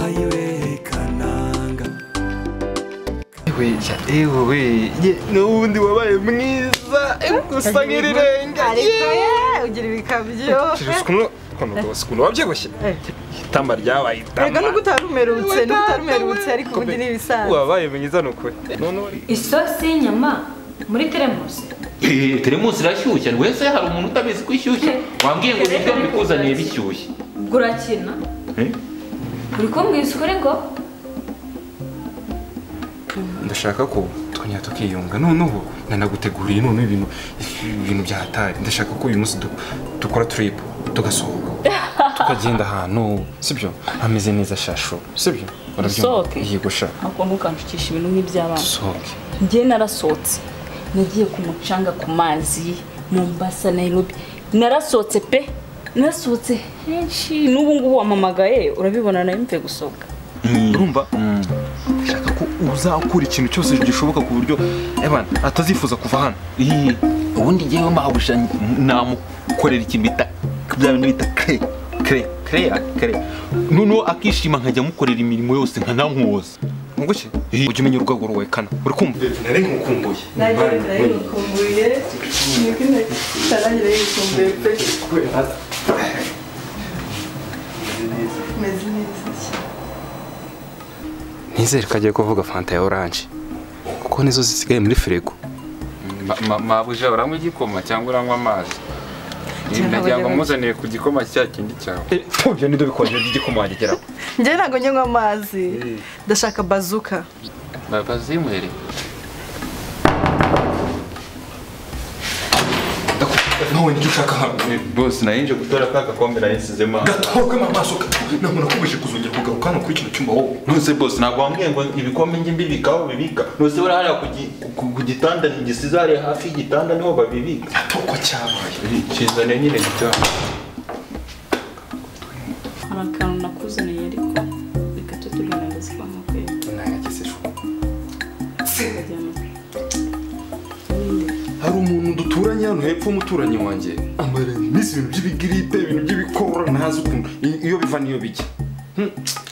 hayiwe kananga ewe n'ubundi wabaye mwiza gusa nk'irirenge ariko ugira ibikabyo ukuntu wabyibushye itamba ryabaye itamba rega nubwo utarumerutse ariko ubundi ni ibisanzwe wabaye mwiza n'ukuri isosi y'inyama muri teremusi teremusi irashyushye wese hari umuntu utabizi ko ishyushye wambwiye ngo ibiryo mbikuzaniye bishyushye ubwo urakina uri kumbwira ukuri ngo ndashaka ko twongera tukiyunga noneho nanaguteguriye none ibintu byahatari ndashaka ko uyu munsi dukora trip tugasohoka tukagenda ahantu sibyo ameze neza shasho sibyo urabyumva yego sha ako ntukanshukisha ibintu nk'iby'abana sohoke njye narasohotse nagiye ku mucanga ku mazi Mombasa Nairobi narasohotse pe narasohotse henshi n'ubu ngubu wamamagaye urabibona nayo mve gusohoka urumva ndashaka ko uzakura ikintu cyose gishoboka ku buryo atazifuza kuva hano ubundi ngewe mahubusha namukorera ikintu bita bya bintu bita kre noneho akishima nkajya mukorera imirimo yose nkanamwoza nguki ujye umenya urwego rwawe kana uri kumva nari nkukumbuye nkumbuye niko tarangira yikumbuye pe meze neza nizere ko agiye kuvuga fanta ya oranje kuko nizo zisigaye muri firigo mabuja uranywa igikoma cyangwa uranywa amazi ndagira ngo muzaniye ku gikoma cya kindi cyawe ibyo nibyo bikonje by'igikoma wageraho njye ntabwo nywa amazi ndashaka bazuka bazimwere nawe nijye ushaka hano bose narinje gutora ka gakombe nahisizemo gatoke amaso ntabwo nakubije kuzongera kugaruka hano kuri kino cyumba wowe nose bose ntabwo wambwiye ngo ibikombe njye mbibikaho bibika nose buriya hariya ku gitanda gisize hariya hafi y'igitanda niho babibika gatoke cyabaye kizane nyine gitaha hari akantu nakuzaniye ariko reka tutuganirize kwa mukwe ntayagisesho hari umuntu duturanye hano hepfo umuturanyi wanjye amara iminsi ibintu by'ibigiripe ibintu by'ibikorora ntazi ukuntu iyo biva niyo bijya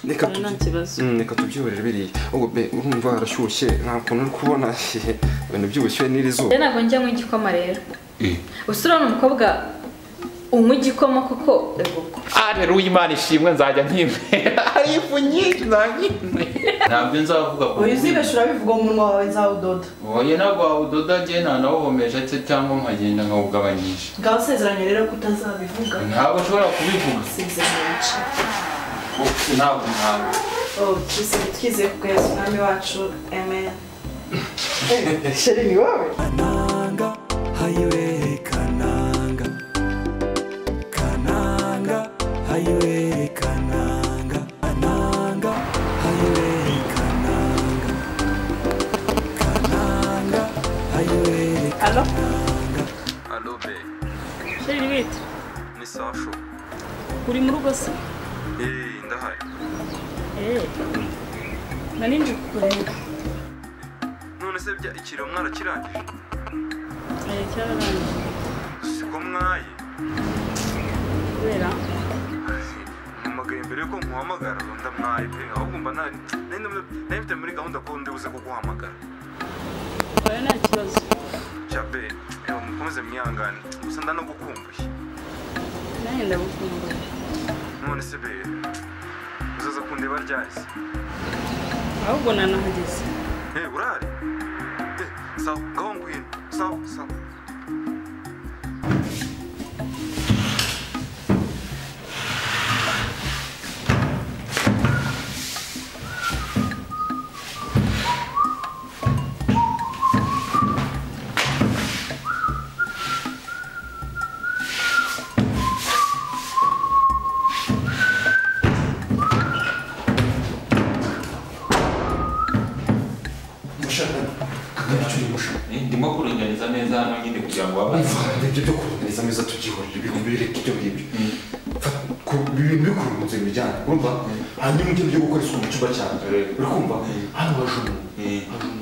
reka tubyihorere biriya ubwo be urumva harashyushye nta kuntu uri kubona ibintu by'ubushyuhe n'iri zuba ntabwo njya mu igikoma rero usura n'umukobwa unywa igikoma kuko rero Imana ishimwe nzajya nkimwera hari ifu nyinshi nzanyimwe ntabwo nzavuga ko uzibesha urabivuga umunwa wawe nzawudoda oya ntabwo wawudoda njye ntanawuhomeje cyangwa nkagenda nkawugabanyisha ngaho usezeranye rero ko utazabivuga ntabwo ushobora kubivuga sezeranye ntabwo twizeye kugeza umwami wacu amen sheri ni wowe kananga hayiwe kananga kananga hayiwe kananga kananga hayiwe kananga kananga hayiwe Allo allo be sheri wite ni sasho uri mu rugo se ndahari narinje kukureba none se bya ikiro mwarakirangije cyararangiye siko mwaye kubera mpamagaye mbere yuko nkuhamagara ndamwaye pe ahubwo mba nari mfite muri gahunda ko ndibuze kuguhamagara oya nta kibazo jabe mukomeze mwihangane gusa ndanagukumbuye nanjye ndagukumbuye none se be uzaza kundeba ryari se ahubwo nanahageze urahari sawa ngaho ngwino sawa ndimo kuringaniza neza hano nyine kugira ngo wabaye ibyo byo kuringaniza neza tubyihorera ibintu bireka ibyo ngibyo ibintu bikurunze bijyana urumva hanyuma ugenda ujya gukora isuku mu cyumba cyawe uri kumva hano haje umuntu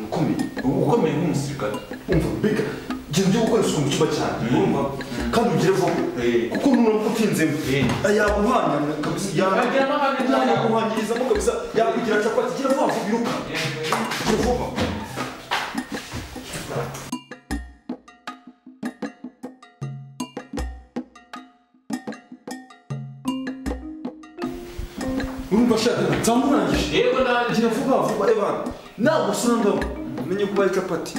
ukomeye ukomeye nk'umusirikare umva mbega ikintu cyo gukora isuku mu cyumba cyanjye urumva kandi ugire vuba kuko nuramuka utinzemo yaguhanya kabisa yaguhanyirizamo kabisa yakugira capati gira vuba vuba iruka gira vuba urumva shaka nzamurangije yego gira vuba vuba Evan ntabwo usanga umenye kuba ari capati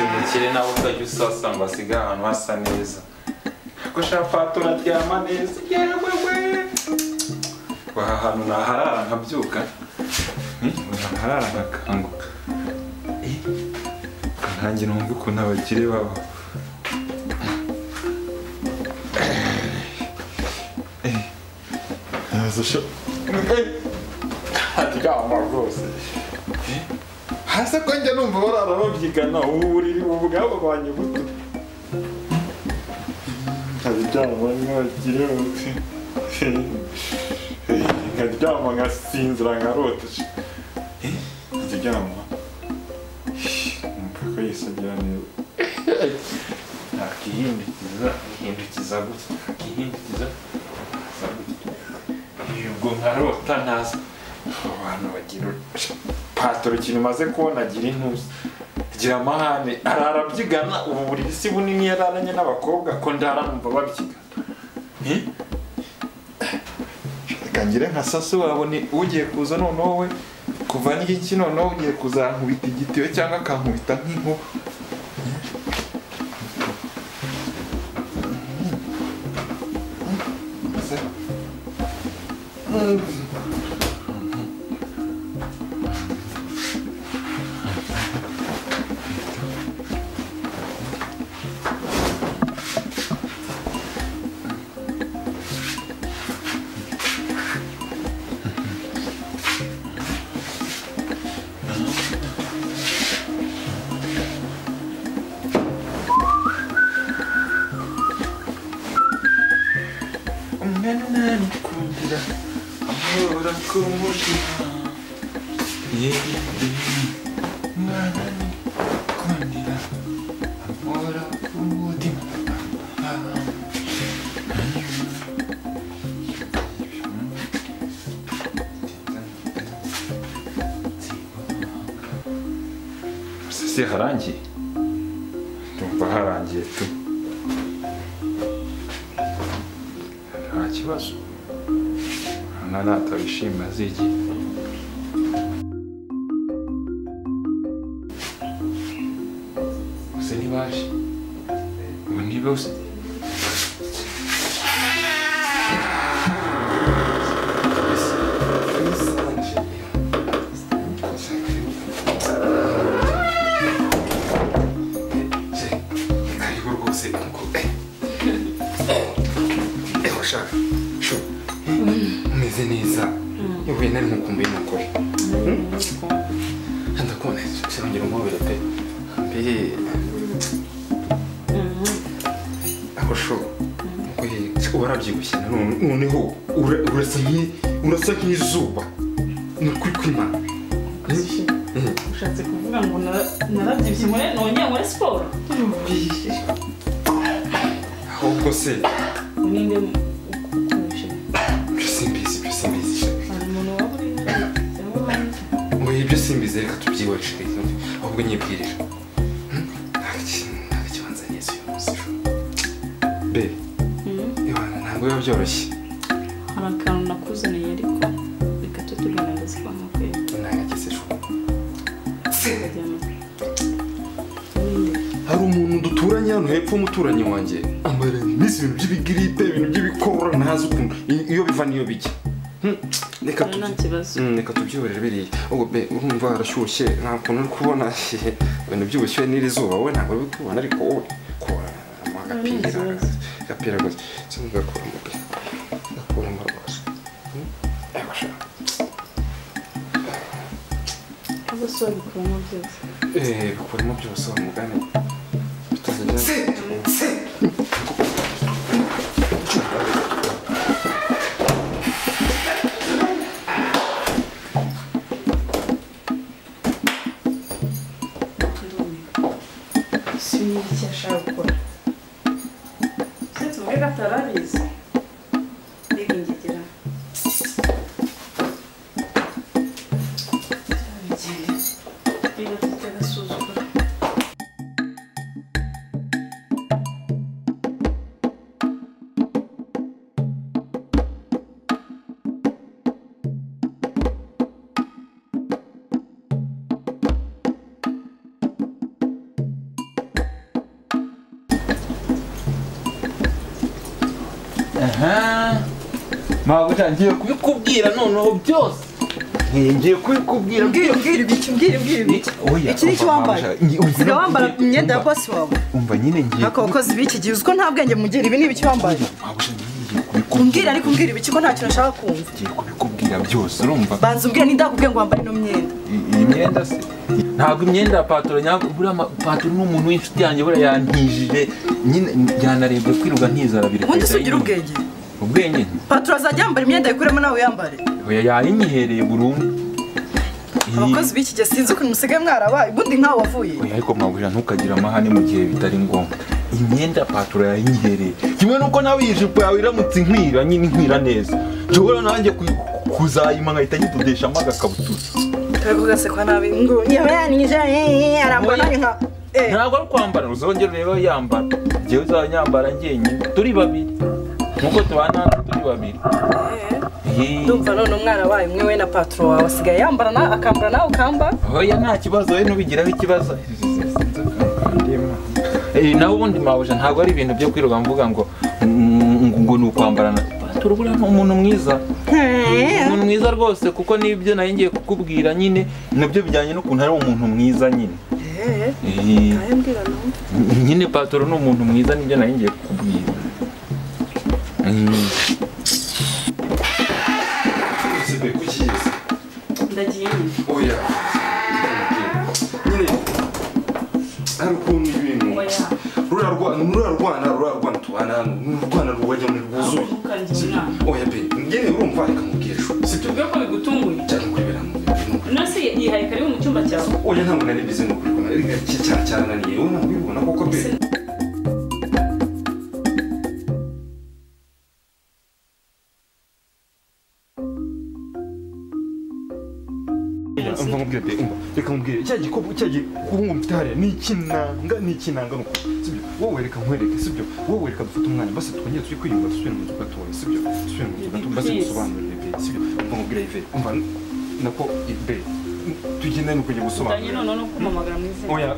umukire nawe ukajya usasa ngo asige ahantu hasa neza ko shapato uraryama neza yewe waha hantu naharara nkabyuka naharara nkakanguka nanjye numva ukuntu abakire babo haryama rwose hasi ko njya numva barara babyigana ubu buriri ubu bwabo bwanye buto nkaryama nkagire uti nkaryama ngasinzira nkarota nkaryama umupaka yisagira neza nakihindukiza gutya nakihindukiza ubwo nkarota ntaza abantu bagira patoro ikintu umaze kubona agira intuza agira amahane arara abyigana ubu buriri si bunini yararanye n'abakobwa ko ndara numva babyigana reka ngire nka saso wabone ugiye kuza noneho we kuva n'iki noneho ugiye kuzankubita igitiyo cyangwa akankubita nk'inkuba Kundira amahora ku mutima kundira amahora ku mutima se harangiye ndumva harangiye tu nta kibazo natabishima zigiye gusa ntibaje ubu ntibose karibu rwose ushaka umeze neza yewe nari mukumbuye nakora ndakubona sinongera umubere pe ako sho warabyibushye noneho urasa nk'izuba ni ukuri kw'Imana ushatse kuvuga ngo narabyibushye nongeye muri siporo ahubwo se ninde simbizi hari umuntu waba uri cyangwa ibyo simbizi reka tubyiwaje ahubwo nyibwirira nta kibanza neza uyu munsi be ntabwo biba byoroshye hari akantu nakuzaniye ariko reka tutugana ndazivamo kwera ntagakese hari umuntu duturanye hano hepfo umuturanyi wanjye amara iminsi ibintu by'ibigiripe ibintu by'ibikorora ntazi ukuntu iyo biva niyo bijya reka tubyihorere biriya ubwo be urumva harashyushye nta kuntu uri kubona ibintu by'ubushyuhe n'iri zuba wowe ntabwo uri kubona ariko wowe kuramo agapira rwose gakuramo be gakuramo rwose se wabikuramo byose bikuramo byose wa mugani kari katarabizi ndingegera mabuja ngiye kubikubwira noneho byose ngiye kubikubwira mbwira ibiki iki ni cyo wambaye usiga wambara imyenda ya bosi wawe umva nyine ngiye abakozi b'iki gihe uziko nta bwenge mugira ibi ni ibiki wambaye kumbwira ariko mbwira ibiki ko nta kintu nshaka kumva ngiye kubikubwira byose urumva banza umbwira nindakubwiye ngo wambare ino myenda iyi myenda se ntabwo imyenda ya patoro buriya patoro ni umuntu w'inshuti yanjye buriya yantijije nyine yanarebye kwiruka ntizarabire ubundi se ugira ubwenge patoro azajya yambara imyenda yikuremo nawe uyambare oya yayinyihereye burundu abakozi b'iki gihe sinzi ukuntu musigaye mwarabaye ubundi nkawe wavuye oya ariko mwabwira ntukagire amahane mu gihe bitari ngombwa imyenda patoro yayinyihereye kimwe nuko nawe iyi jipo yawe iramutse inkwira nyine inkwira neza nshobora nanjye kuzayima nkahita nyidodeshamo agakabutura kugasekwa nabi ngo yabanije arambara nanjye nka ntabwo ari kwambara uzongera urebe yambara njyewe uzanyambara njyenyine turi babiri nkuko tubana turi babiri ndumva none umwana wayo umwe we na patro wawe asigaye yambara akambara nawe ukambara oya nta kibazo we ntubigiraho ikibazo naho ubundi mabuja ntabwo ari ibintu byo kwiruka mvuga ngo ni ukwambarana patro buriya ni umuntu mwiza umuntu mwiza rwose kuko n'ibyo nayo ngiye kukubwira nyine nabyo bijyanye n'ukuntu ari umuntu mwiza nyine nyine patro ni umuntu mwiza nibyo nayo ngiye kukubwira ndagiye nyine oya nyine hari ukuntu ibintu rurarwana tubana hano urwana ruwajya muri rwuzuye oya pe njyewe urumva reka mubwire sibyo tuvuge ko bigutunguye cyane kurebera mu bintu nase yihaye karibu mu cyumba cyawe oya ntabwo nari bize no kubibona cyane naniye wowe ntabwo ubibona koko pe umva mubwire pe reka mubwire cya gikobo kubungu mfite hariya ni ikinanga nuko sibyo wowe reka nkwereke sibyo wowe reka dufate umwanya basi twongere tujye kwiyunga dusubire mu nzu gatoya sibyo dusubire mu nzu gatoya basi dusobanurire pe sibyo umva mubwire ive umva nako ibe tugenda no kujya gusobanurira none no kumamagara mu izina oya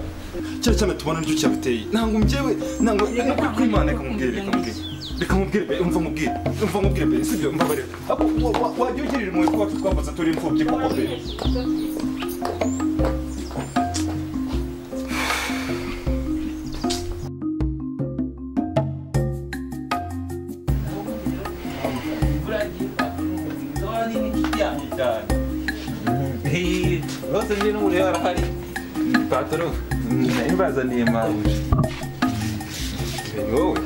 cyo cyane tubona nicyo cyabiteye ntabwo njyewe ntabwo kwimana reka mubwire reka mubwire umva mubwire pe sibyo mbabarira wajya ugirira impuhwe kuba twamaze turi imfubyi koko pe rwose njye n'umurebe arahari patoro imbazaniye mabuja wowe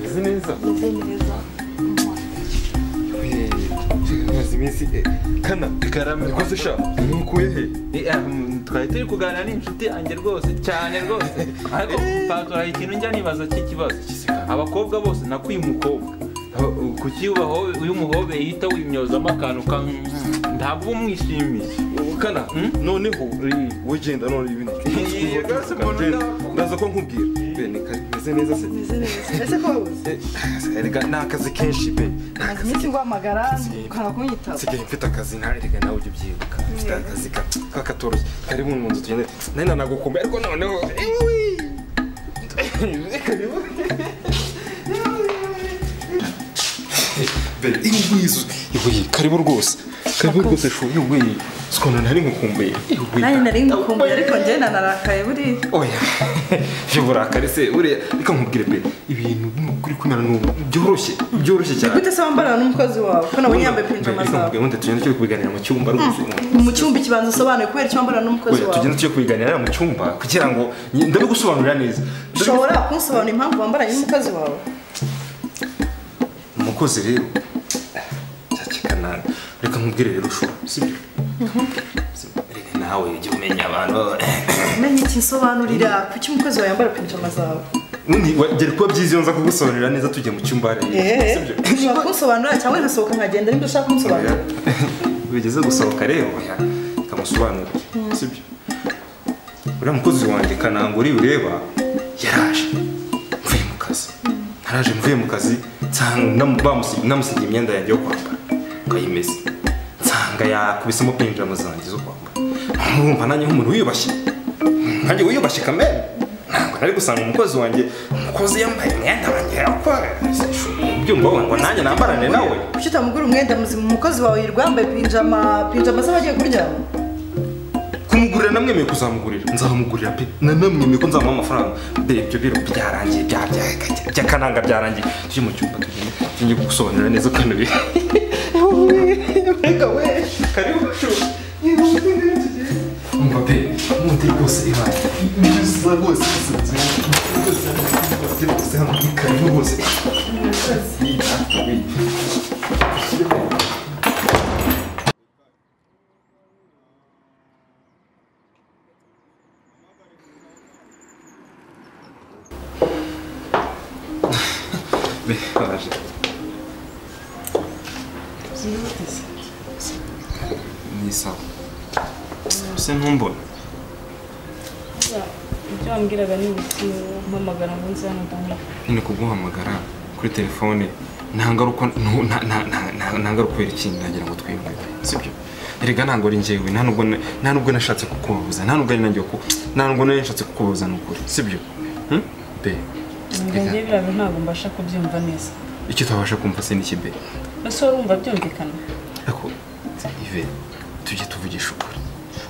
uzi neza maze iminsi kana ikarame rwose sha nukuye he twari turi kuganira n'inshuti yanjye rwose cyane rwose ariko patoro hari ikintu njya nibaza cy'ikibazo abakobwa bose nakwiye umukobwa kuki uyu muhobe yita wimyozamo akantu ntabwo umwishimiye kana noneho wigenda none ibintu ndaza ko nkubwira be meze neza se ese ko uzi erega ni akazi kenshi be ntazi iminsi ngwamagara ukanga kunyitaba nsigaye mfite akazi erega nawe ujya ubyibuka mfite akazi kakatoroshye karibu mu nzu tugende nari nanagukumbuye ariko noneho karibu rwose shuye sikona nari ngukumbuye nanjye nari ngukumbuye ariko njyewe nanarakaye buriya oya by'uburakari se buriya reka nkubwire pe ibintu kuri kumera n'ubu byoroshye cyane gute se wambarana n'umukozi wawe ko nabonye yambaye pinjama zawe reka nkubwire tugenda tujye kubiganira mu cyumba rwose mu cyumba ikibanza usobanuye kubera icyo wambarana n'umukozi wawe tugenda tujye kubiganira mu cyumba kugira ngo ndabigusobanurira neza ushobora kunsobanurira impamvu wambaranye n'umukozi wawe umukozi rero cyakikana reka nkubwire rero sho sibyo nawe ujye umenya abantu umenya iki nsobanurira kuki umukozi wawe yambara pinjama zawe undi wagera kuba byiza iyo nza kugusobanurira neza tujye mu cyumba rero. Sibyo? Ushobora kunsobanurira cyangwa nkasohoka nkagenda nimba ushaka kunsobanurira. Bigeze gusohoka rero kamusobanurira. Sibyo? Uriya mukozi wanjye Kananguri ureba yaraje mvuye mu kazi. Naraje mvuye mu kazi nsanga namusigiye imyenda yanjye yo kwambara ngayimeze. Nsanga yakubisemo pinjama zanjye zo kwambara. Urumva nanjye nk'umuntu wiyubashye. Nanjye wiyubashye kamere. Ntabwo nari gusanga umukozi wanjye yambaye imyenda wanjye yakora. Byumva ngo nanjye nambarane nawe. Kuki utamugura umwenda muzima umukozi wawe yirwambaye pinjama z'abagiye kuryama? Kumugurira namwemeye kuzamugurira nzamugurira pe namwemeye ko nzamuha amafaranga be ibyo biro byarangiye by'akananga byarangiye tujye mu cyumba tujye gusobanurira neza kanubi mbega we karibu umva pe umuti rwose ibaye neza rwose rwose hano ni karibu rwose Biraje. Ni sawa. Se ntumbona. Ibyo wambwiraga ni umpamagara ngo nze hano ndamubona. Nyine kuguhamagara kuri telefone nta ngaruka ikindi nagira ngo twiyumve. Sibyo? Erega ntabwo ari njyewe nta nubwo nashatse kukubabuza nta nubwo ari nanjye nta nubwo nashatse kukubabuza n'ukuri. Sibyo? Be. Njye birabe ntabwo mbasha kubyumva neza. Icyo utabasha kumva se n'iki be? Ese urumva byumvikana? Ariko Ive tujye tuvugisha ukuri.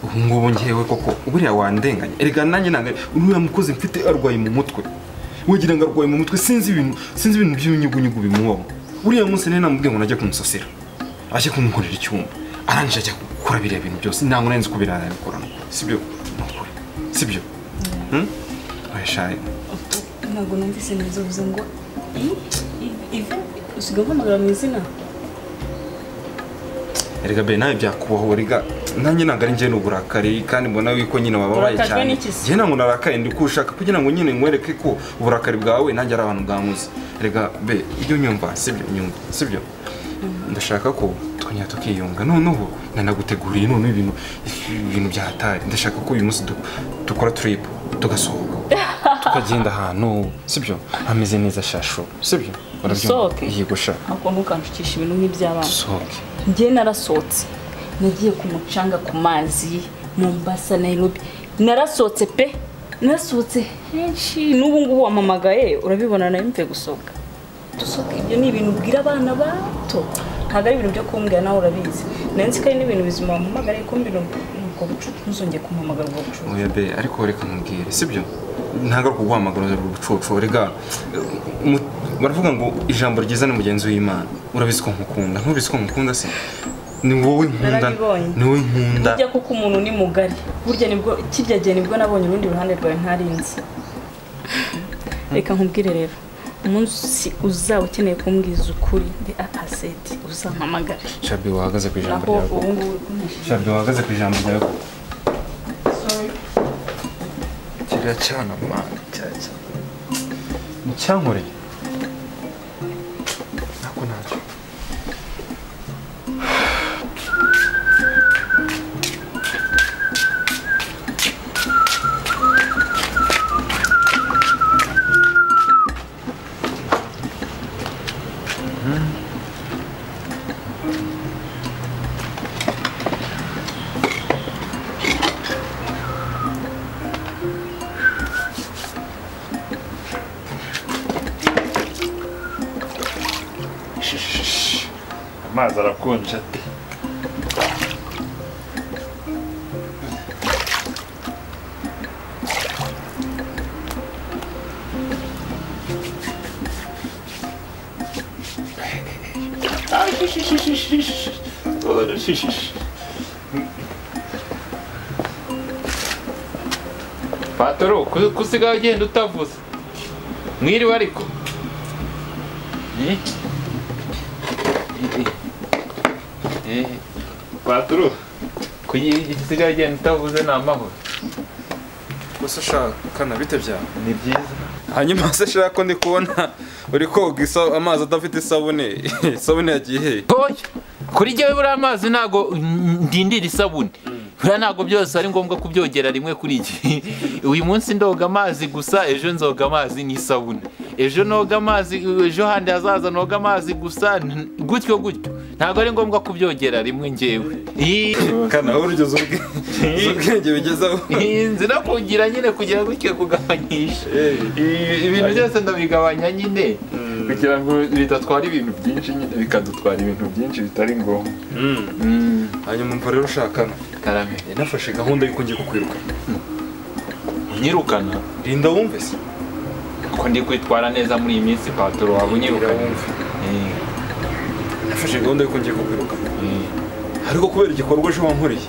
Ubu ngubu ngewe koko buriya wandenganya. Erega nanjye nanga uriya mukozi mfite arwaye mu mutwe. Wagira ngo arwaye mu mutwe sinzi ibintu by'inyugunyugu bimubaho. Uriya munsi nene namubwiye ngo najya kumusasira. Aje kumukorera icyumba. Arangije ajya gukora biriya bintu byose. Ntabwo nari nzi ko biranabikorana. Sibyo? Nukuri. Sibyo? Ayishaye. Ntabwo numvise neza uvuze ngo Ive usigaye umpamagara mu izina. Erega be nawe byakubaho rega nanjye ntabwo ari njye n'uburakari kandi mbona yuko nyine wababaye cyane. Njye ntabwo narakaye ndi kushaka kugira ngo nyine nkwereke ko uburakari bwawe nanjye ari abantu bwanguze. Erega be ibyo nyumva sibyo nyumva sibyo? Ndashaka ko twanya tukiyunga noneho nanaguteguriye none ibintu byatari. Ndashaka ko uyu munsi dukora trip tugasohoka tukagenda ahantu sibyo ameze neza shasho sibyo urabyumva yego sha ako ntukanshukisha ibintu nk'iby'abana. Sohoke. Njye narasohotse nagiye ku mucanga ku mazi Mombasa Nairobi narasohotse pe narasohotse henshi n'ubu ngubu wamamagaye urabibona nayo mve gusohoka dusohoka. Ibyo ni ibintu ubwira abana bato ntabwo ari ibintu byo kumbwira nawe urabizi. Nanzi ko ari n'ibintu bizima wamamagare kumbwira ubwo bucucu ntuzongeye kumpamagara ubwo bucucu. Oya be ariko reka nkubwire sibyo ntabwo kuguhamagara ubwo bucucu rega baravuga ngo ijambo ryiza ni mugenzi w'Imana. Urabizi ko nkukunda ntubizi ko nkukunda se ni wowe nkunda ni wowe nkunda. Burya kuko umuntu ni mugari burya nibwo kiryagiye nibwo nabonye urundi ruhande rwawe ntarinzi. Reka nkubwire rero umunsi uzaba ukeneye kumbwiza ukuri ndi apaseti uzampamagara. Shabi wahagaze ku ijambo ryawe. Shabi wahagaze ku ijambo ryawe. Sorry. Kiracana mwana cyaca. Nicyankore. Nako nacyo. Amazi arakonje ate. Patoro, kusigaye ugenda utavuze. Mwiriwe ariko. Patoro, kusigaye ugenda utavuze ni amahoro. Gusa ushaka bite byawe? Ni byiza. hanyuma se shaka ko ndi kubona uri koga amazi adafite isabune isabune yagiye he Oya, kuri jyewe buriya amazi ntago ndindira isabune buriya ntabwo byose ari ngombwa kubyogera rimwe kuri iki. Uyu munsi ndoga amazi gusa, ejo nzoga amazi n'isabune, ejo noga amazi, ejo handi hazaza noga amazi gusa, gutyo gutyo. Ntabwo ari ngombwa kubyogera rimwe njyewe. kana aho urugeze ubwenge bigezeho nzira kugira nyine kugira gutyo kugabanyisha ibintu byose ndabigabanya nyine kugira ngo bidatwara ibintu byinshi nyine bikadutwara ibintu byinshi bitari ngombwa. hanyuma mva rero ushakana Karame, nafashe gahunda y'uko ngiye kukwirukana. unyirukana Rinda wumve se ko ndi kwitwara neza muri iyi minsi Patoro, waba unyirukana? nafashe gahunda y'uko ngiye kukwirukana ariko kubera igikorwa ejo wankoreye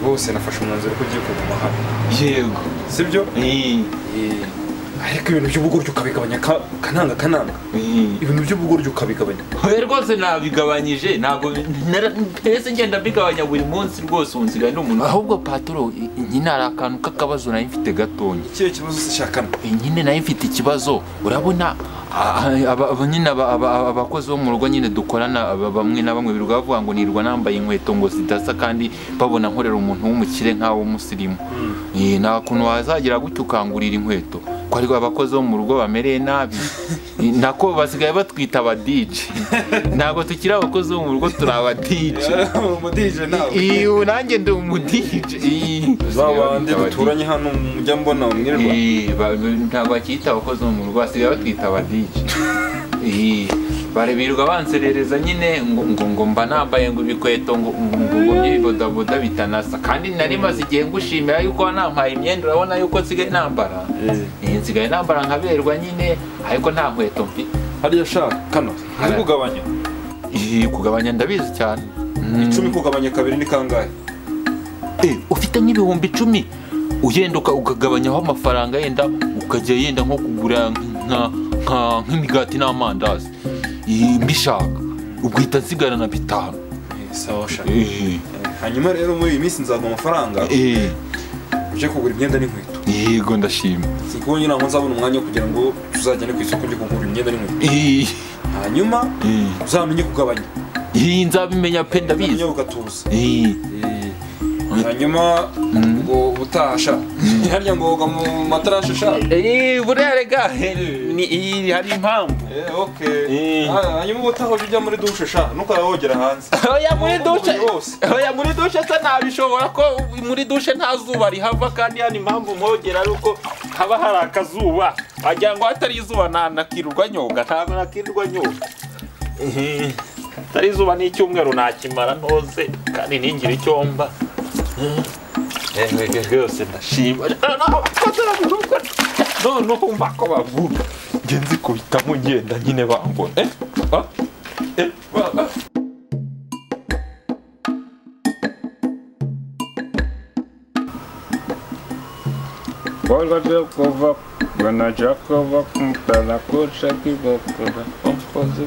bose nafashe umwanzuro ko ugiye kuguma hano. Yego, sibyo? ariko ibintu by'ubugoryi ukabigabanya kananga ibintu by'ubugoryi ukabigabanya. Oya rwose nabigabanyije, ntabwo mpese ngenda mbigabanya buri munsi rwose, unsigaye n'umuntu. Ahubwo Patoro, nyine hari akantu k'akabazo nari mfite gatonya. Ikihe kibazo se shakana? Nyine nari mfite ikibazo, urabona nyine abakozi bo mu rugo nyine dukorana bamwe na bamwe biruga bavuga ngo nirwa nambaye inkweto ngo zidasa kandi babona nkorera umuntu w'umukire nkawo w'umusirimu. Nta kuntu wazagira gutyo ukangurira inkweto ko ariko abakozi bo mu rugo bamereye nabi. Nako basigaye batwita abadije. Ntabwo tukiri abakozi bo mu rugo, turi abadije. Umudije nawe? Nanjye ndi umudije. Babandi duturanye hano mujya mbona umwirirwa? Ntabwo bakita abakozi bo mu rugo, basigaye batwita abadije. Barebirirwa banserereza nyine ngo mba nambaye ngo ibikweto ngo by'ibibodaboda bitanasa, kandi nari maze igihe ngushimira yuko wanampaye imyenda, urabona yuko nsigaye nambara. Nsigaye nambara nkaberwa nyine, ariko nta nkweto mfite. Hariya shaka kano ari kugabanya? Kugabanya ndabizi cyane. 10 kugabanya kabiri ni kangahe? Ufite nk'ibihumbi 10 ugenda ukagabanyaho amafaranga yenda ukajya yenda nko kugura nk'imigati n'amandazi mbishaka, ubwita nsigarana 5. Sawa shaka. Hanyuma rero muri iyi minsi nzaguha amafaranga uje kugura imyenda n'inkweto. Yego ndashima. Siko nyina ngo nzabona umwanya wo kugira ngo tuzajyane ku isoko njye kugura imyenda n'inkweto. Hanyuma uzamenye kugabanya. Nzabimenya pe ndabizi. Nyo ugatuza. Hanyuma ngo utasha harya ngo mu matarasha sha burerega ni hari impamvu. Okay. Hanyuma utaho ujya muri dushe sha nukayogera hanze. Oya muri dushe se nabishobora ko muri dushe nta zuba rihava, kandi yani impamvu mwogera ruko haba hari akazuba, agira ngo hatari izuba nakirurwa nyoga, ntabwo nakirurwa nyoga. Tari izuba n'icyumweru nakimara ntoze kandi ningira icyomba. Rwose ndashima. No umva ko bavuga ngenzi kubitamo ngenda nyine bambona. Volga kova, gana jakova, kumpela kursa kibokova, kompoze.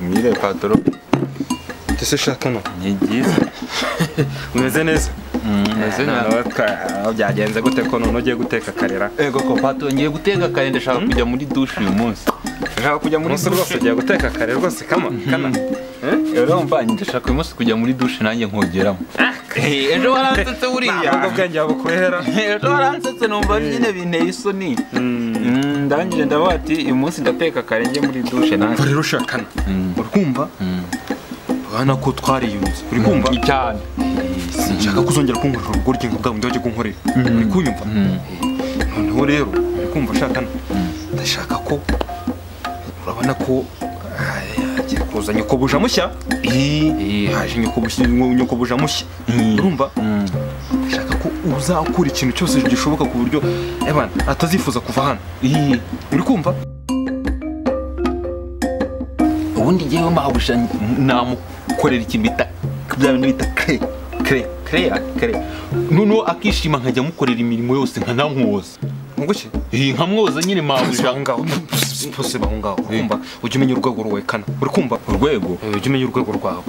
Mire Patoro, Tese shaka no. ni byiza. Umeze neza? Meze neza. Byagenze gute ko none ugiye guteka karera? Ego ko Patoro, ngiye guteka kare, ndashaka kujya muri dushe uyu munsi. Ushaka kujya muri dushe rwose? Ugiye guteka kare rwose kana? Urumva ndashaka uyu munsi kujya muri dushe nanjye nkogeramo. Ejo waransetse buriya. Ubwo bwenge bukwehera. Ejo waransetse numva nyine binteye isoni. Ndangije ndavuga ati uyu munsi ndateka kare njye muri dushe nanjye. Rero shakana. Urumva? Bana ko twariyunze. Uri kumva? Cyane. Sinshaka kuzongera kunkorera ubugoryi bwa bundi waje kunkorera. Uri kunyumva? Noneho rero uri kumva shakana. Ndashaka ko urabona ko hagiye kuza nyokobuja mushya haje nyokobuja mushya urumva ndashaka ko uzakura ikintu cyose gishoboka ku buryo atazifuza kuva hano uri kumva ubundi ngewe mabuja namukorera ikintu bita kre noneho akishima nkajya mukorera imirimo yose nkanamwoza nguki nkamwoza nyine mabuja ngaho bose bahungaho urumva ujye umenya urwego rwawe kana uri kumva urwego ujye umenya urwego rwawe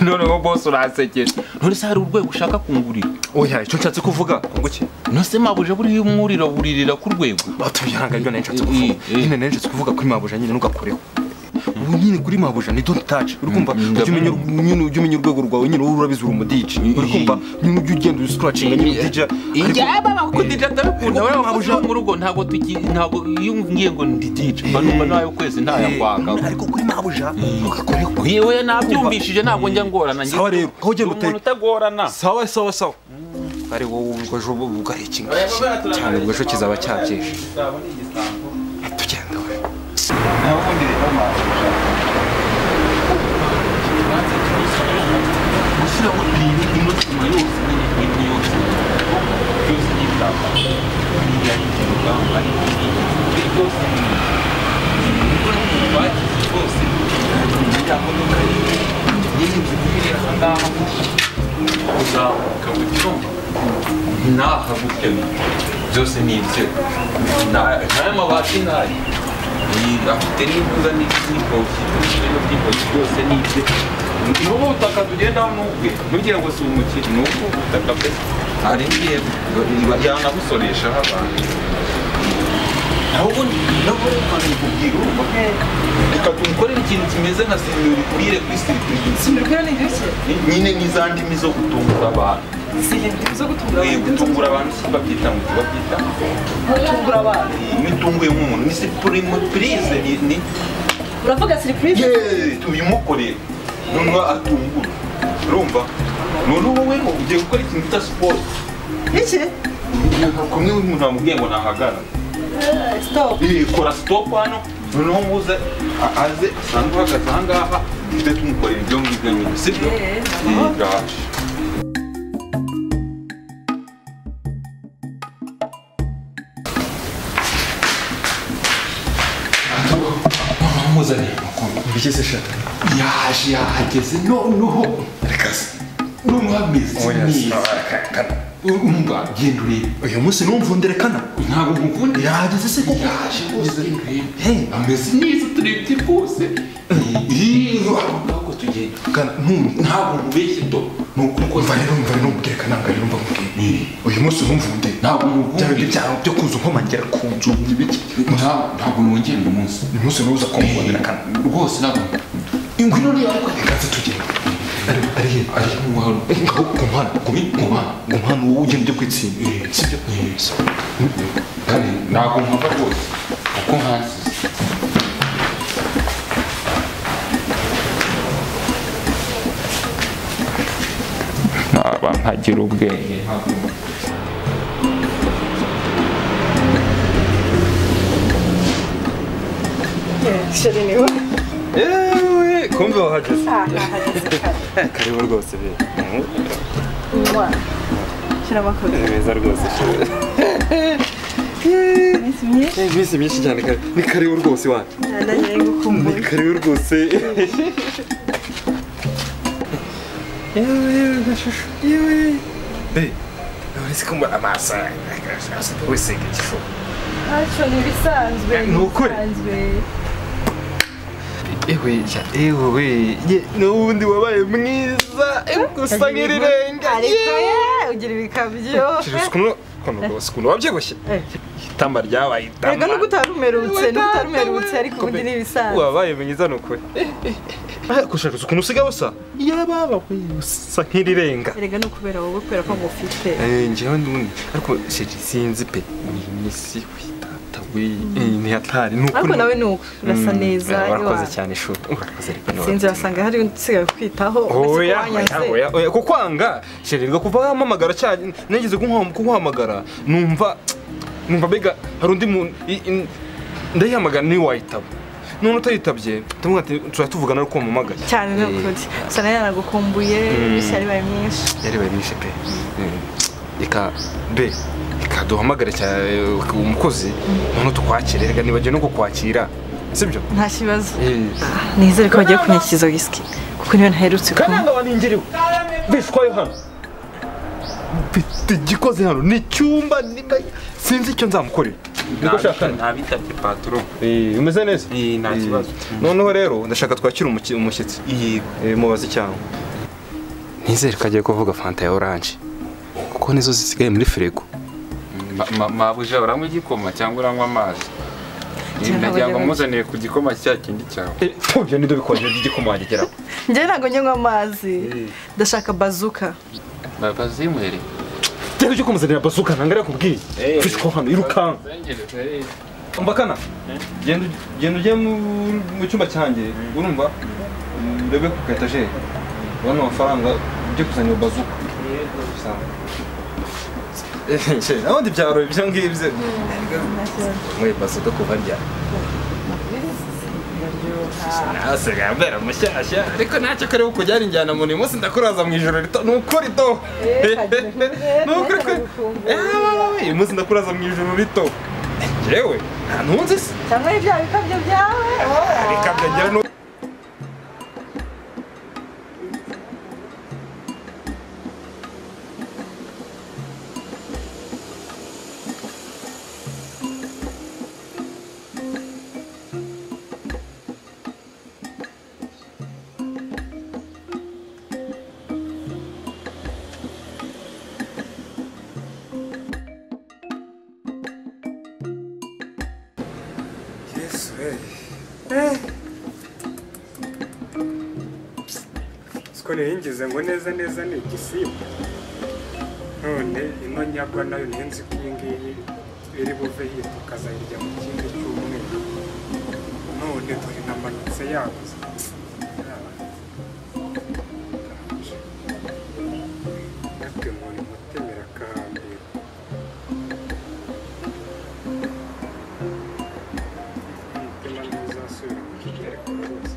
noneho boss urasekeje none se hari urwego ushaka kungurira oya icyo nshatse kuvuga nguki nose mabuja buri buririra ku rwego batubiranga ibyo nenshatse kuvuga nyine nenshatse kuvuga kuri mabuja nyine nugakoreho ubu nyine kuri mabuja ni don't touch uri kumva ujye umenya urwego rwawe nyine wowe urabizi uri umudije uri kumva nyine ujye ugenda uscratchinga nyine udija yaba kudija atabikunda wewe mabuja mu rugo ntago iyo ngiye ngo ndi DJ banumva nayo kwezi ntayangwanga ariko kuri mabuja ugakoreho yewe nabyumvishije ntabwo njya ngorana njye sawa rero aho ugenda umuntu utagorana sawa ari wowe ubwo ugarekinga cyane ubwo kizaba cyabyeshe tugenda we ubundi rero mabuja gushyira mu bintu imutima yose n'ibintu yose byose n'ibitabo niba ari ikintu ari byose bagize rwose ya modoka y'inzu iri aha ngaha uzamuka gutyo n'aha gutya byose ni ibye n'aya mabati n'aya afite n'imbuga n'intoki n'intoki byose ni ibye n'ubu butaka tugendaho n'ubwe ntugire ngo si umukiri ni ubwo butaka bwe hari ngiye yanabusoreshaho abantu ahubwo nabo reka kubwira urumva reka tumukorere ikintu kimeze nka simurikwire kuri sirikiri simurikwire ni ibiki nyine n'izindi ndimi zo gutungura abantu gutungura abantu si babyita ngo babyita gutungura abantu n'itunguye nk'umuntu ni siripurize ni uravuga siripurize tubimukorere noneho atungura urumva noneho wowe ugiye gukora ikintu bita siporo iki kumwe umuntu amubwiye ngo nahagarara stop kora stop hano noneho muze aze asanzwe uhagaze aha ngaha tujye tumukorera ibyo ngibyo nyine sibyo gaje muzane bigeze shaka yahageze noneho reka se noneho ameze neza umva genda urebe uyu munsi numvundire kana ntabwo mukunda yahageze se koko yaje rwose ameze neza turebye rwose ntabwo tugenda kana ntabwo mubeshye do ni ukuri ko mva rero numubwire kana rero mva mubwire uyu munsi numvunde ntabwo mubwire byawe byo kuza nkomangera ku nzu n'ibiki ntabwo mwongera umunsi uyu munsi nuza kumvundira kana rwose ntabwo ingwino niyo ariko reka tugenda ari kumana wowe ugenda ujya kwitsinda sibyo kandi ntabwo mpava rwose kuko hasi ntaba nkagira ubwenge sheri ni we kumbe wahageze karibu rwose be shyiramo akazi meza rwose iminsi myinshi cyane ni karibu rwose wana nanjye ngukumbuye ni karibu rwose yewe uretse ko mbona amaso wisiga igifu ntacyo ni ibisanzwe Ni ukuri? ewe n'ubundi wabaye mwiza gusa nk'irirenga ariko ugira ibikabyo ukuntu wabyibushye itamba ryabaye itamba rega nubwo utarumerutse ariko ubundi ni ibisanzwe wabaye mwiza ni ukuri gushaka ukuntu usigaye usa yababa usa nk'irirenga rega ni ukubera wowe kubera ko ngufite njyewe n'ubundi ariko sinzi pe ni imisi witata we ni hatari ni ukuri ariko nawe ni uko urasa neza warakoze cyane ishuri urakoze ariko sinzi wasanga hari usigaye kwitaho oya kukwanga sherirwa kuva wampamagara cyane nigeze kuguhamagara numva mbega hari undi muntu ndayihamagara ntiwayitaba none utayitabye tumwe ati turatuvugana uko mumagaye cyane no kuri sana yanagukumbuye bishari baye myinshi yari bari myinshi pe reka be reka duhamagare cyane umukozi none tukwakire reka nibagiye no kukwakira sibyo nta kibazo nizere ko bagiye kunyakiza whisky kuko niyo ntaherutse ko kananga waningiriwe bishwayo hano igikoze hano ni cyumba sinzi icyo nzamukorera niko shaka nabitabye patron umeze neza nta kibazo noneho rero ndashaka twakira umushyitsi mubaze cyangwa nizere ko agiye kuvuga fanta ya orange kuko nizo zisigaye muri firigo mabuja uranywa igikoma cyangwa uranywa amazi ndagira ngo muzaniye ku gikoma cya kindi cyawe ibyo nido bikonje by'igikoma wageraho njye ntabwo nywa amazi ndashaka bazuka bazimwere Tero cyo kumuzanira bazuka ntangara kubwiye fishko hano irukanka mbakana genda ujye mu cyumba cyanjye urumva ndebe ku etajeri ubona amafaranga ujye kuzanira bazuka abandi byaro ibyo ngibyo mwe bazuka kuva rya nasigaye mbera mushyashya ariko ntacyo kare kujyana injyana mu munsi ndakuraza mu ijoro rito nukuri to nukuri ko uyu munsi ndakuraza mu ijoro rito jewe nta ntunzi se cyangwa ibya bikabyo byawe bikabyo ngera no siko niyingize ngo neza neza ni igisimba none ino nyagwa nayo niyo nzi ko iyi ngiyi iri buve hita ukazayirya mu kindi cy'umweru none dore namanutse yabuze natwe muri mutemera akahambira umutima ntuzasubira mu gitereko rwose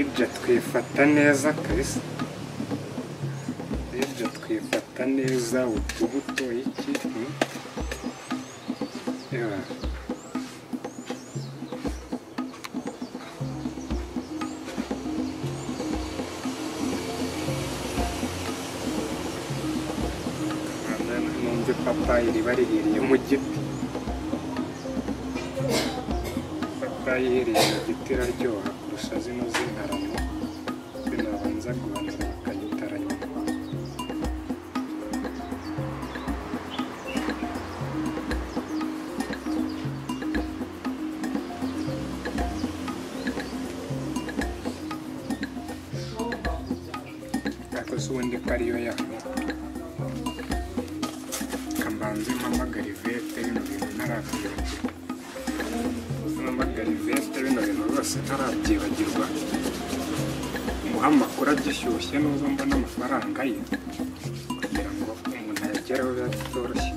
ibyo twifata neza kabisa ibyo twifata neza utubuto iki numva ipapayi riba rihiriye mu giti ipapayi ihiriye mu giti iraryoha kurusha zino z'intaramo zinabanza guhanira bakayitara nyuma ariko si ubundi ko ariyo yabo kambanze mpamagara ivete bino bintu ntarabyibagirwa mpamagara ivete bino bintu rwose ntarabyibagirwa muha amakuru agishyushye n'uzo mbona amafaranga ye kugira ngo umuntu ayagereho biba bitoroshye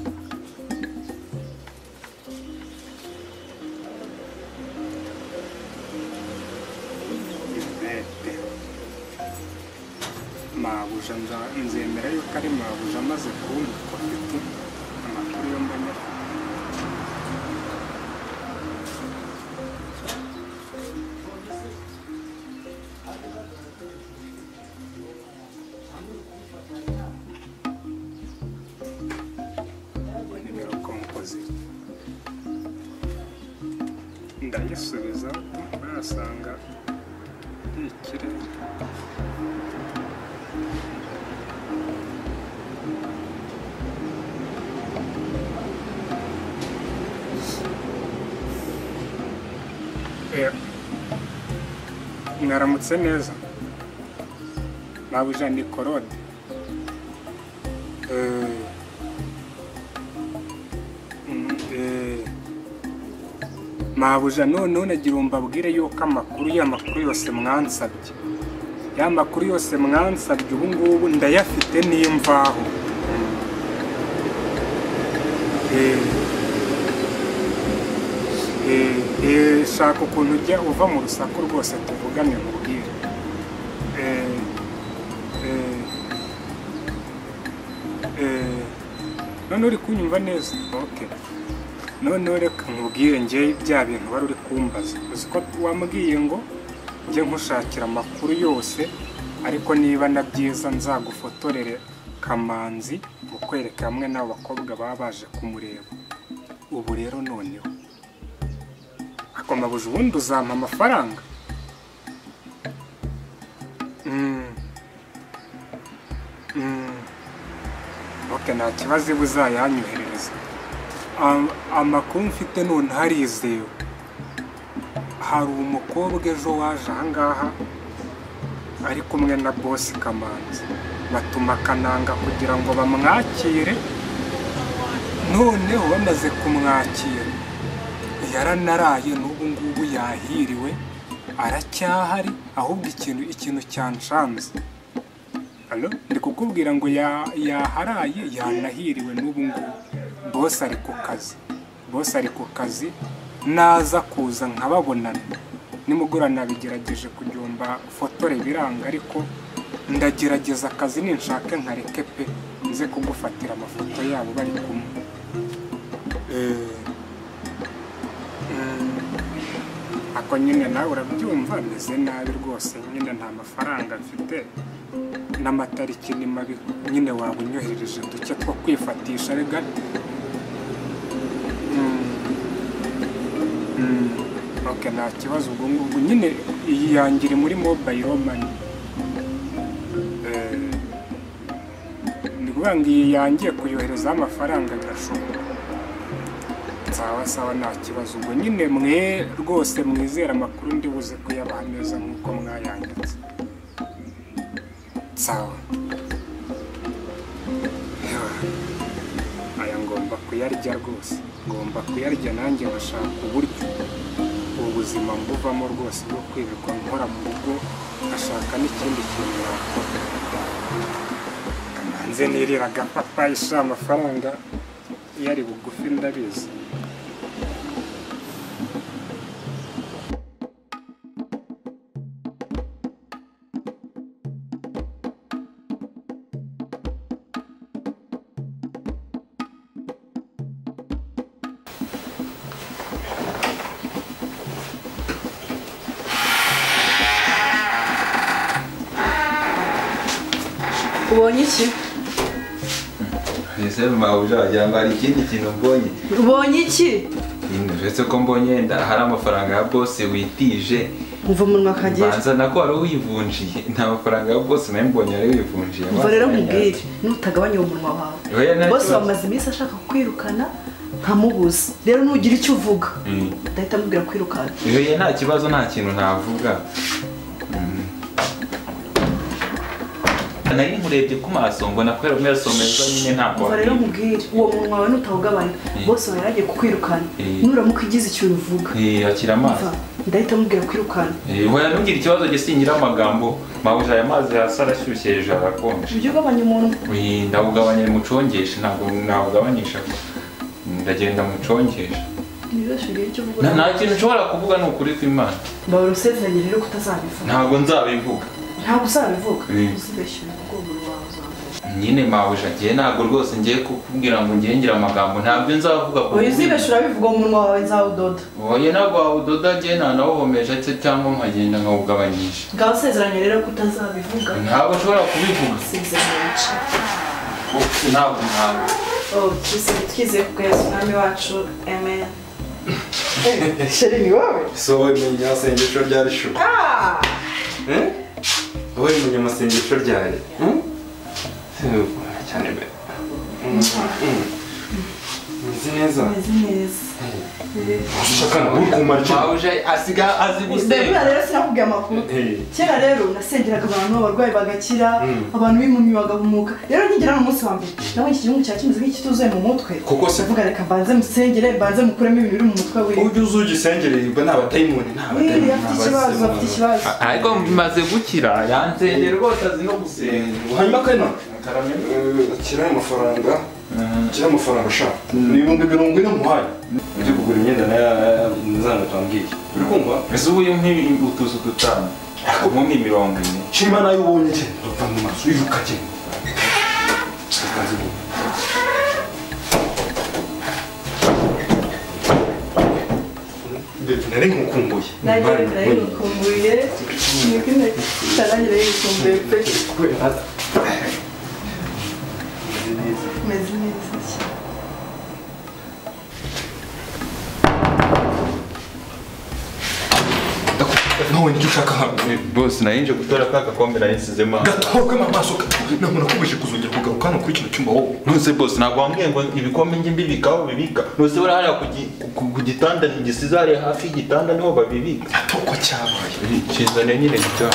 ivete mabuja nzemera yuko ari mabuja amaze kumva ko afite amakuru yo mbona nimero kompozi ndayisubiza bayasanga ari ikirere mwaramutse neza mabuja ni korode mabuja none nagira mbabwire yuko amakuru yose mwansabye ya makuru yose mwansabye ubu ngubu ndayafite n'imvaho shaka ukuntu ujya uva mu rusaku rwose tuvugane mubwire none uri kunyumva neza okay none reka nkubwire njye bya bintu wari uri kumbaza uzi ko wambwiye ngo njye nkushakira amakuru yose ariko niba na byiza nzagufotorere Kamanzi ukwereka hamwe n'abo bakobwa baba baje kumureba ubu rero noneho akomabuze ubundi uzampa amafaranga okay nta kibazo buzayanyoherereza amakuru mfite none harizewe hari umukobwa ejo waje ahangaha ari kumwe na boss Kamanzi batuma Kananga kugira ngo bamwakire noneho bamaze kumwakira yaranaraye n'ubu ngubu yahiriwe aracyahari ahubwo ikintu cyanshanze allo ndi kukubwira ngo yaharaye yanahiriwe n'ubu ngubu boss ari ku kazi naza kuza nkababonana nimugura nabigerageje kujyomba fotore biranga ariko ndagerageza akazi ninshaka nkareke pe nze kugufatira amafoto yabo bari kumwe ako nyine nawe urabyumva meze nabi rwose nyine nta mafaranga mfite n'amatariki ni mabi nyine waba unyoherereje duke two kwifatisha rega okay nta kibazo ubwo ngubwo nyine iyi yangira muri mobile money ndikuvuga ngo iyi yangiye kuyoherezaho amafaranga birashoboka sawa nta kibazo ubwo nyine mwe rwose mwizera amakuru ndi buze kuyabaha neza nk'uko mwayanditse sawa aya ngomba kuyarya rwose ngomba kuyarya nanjye ngashaka uburyo ubuzima mbuvamo rwose bwo kwirirwa nkora mu rugo ashaka n'ikindi kintu nakora Kamanzi niriraga papa isha amafaranga yari bugufi ndabizi ubonye iki ese mabuja wagira ngo hari ikindi kintu mbonye ubonye iki uretse ko mbonye hari amafaranga ya boss witije umva umunwa akagira banza nako wari wivunjiye nta mafaranga ya boss nayo mbonye wari wivunjiye umva rero nkubwire nutagabanya umunwa wawe boss wamaze iminsi ashaka kwirukana nkamubuza rero nugira icyo uvuga ndahita mubwira kwirukana nta kibazo nta kintu navuga nari nkurebye ku maso ngo nakwera umwesomeza nyine ntabwo umva rero nkubwire uwo munwa wawe nutawugabanya boss wawe yaragiye kukwirukana nuramuka igize icyo uvuga akira amazi ndahita mubwira kwirukana hoya ntugire ikibazo gisingira amagambo mabuja aya mazi hasi arashyushye hejuru arakonje ujye ugabanya umuntu ndawugabanya mucongeshe ntabwo nawugabanyisha ndagenda mucongesha nta kintu ushobora kuvuga ni ukuri kw'Imana mbabura usezeranye rero kutazabivuga ntabwo nzabivuga ntabwo uzabivuga uzibeshyura umugongo wawe nyine mabuja ngiye ntabwo rwose ngiye kukubwira ngo ngiye ngira amagambo ntabyo nzavuga ko uzibeshyura bivuga umunwa wawe nzawudoda oya ntabwo wawudoda ngiye ntanawuhomeje cyangwa nkagenda nkawugabanyisha ngaho usezeranye rero kutazabivuga ntabwo nshobora kubivuga usezeranye ntabwo twizeye kugeza umwami wacu amen sheri ni wowe so wowe menya amasengesho ryari shu wowe menya amasengesho ryari cyane be Meze neza. Meze neza. Ushaka uri kumara iki? Mawuje asiga azi gusenga. Ndabona rero sinakubwiye amakuru. Kera rero nasengeraga abantu abarwayi bagakira, abantu b'impumyi bagahumuka. Rero nkigera n'umunsi wa mbere, nawe iki gihugu cyacu kimeze nk'ikituzuye mu mutwe. Kuko se ndavuga reka mbanze musengere, mbanze mukuremo ibintu biri mu mutwe we. ujye uzugisengere ibwo ntabadayimoni afite ikibazo. Ariko bimaze gukira yansengera rwose azi no gusenga. hanyuma kano kirayo amafaranga kirayo amafaranga sha ni 70 muhaye ujye kugura imyenda nazana twambwiye uri kumva Ese ubu nk'ibi utuzu dutanu ubundi 40. shima nayo ubonye nje dupfa mu maso yiruka je nari nkukumbuye Nari nkukumbuye. Nikine tarangire yikumbuye pe. Meze neza. nawe nicyo ushaka hano Boss nayinje gutora ka gakombe nayisizemo. gatoke amaso ntabwo nakubije kuzongera kugaruka hano kuri kino cyumba wowe Nose boss nagwa wambwiye ngo ibikombe njye mbibikaho bibika. Nose bari hariya ku gitanda gisize hariya hafi y'igitanda niho babibika. gatoko cyabaye Kizane nyine gito.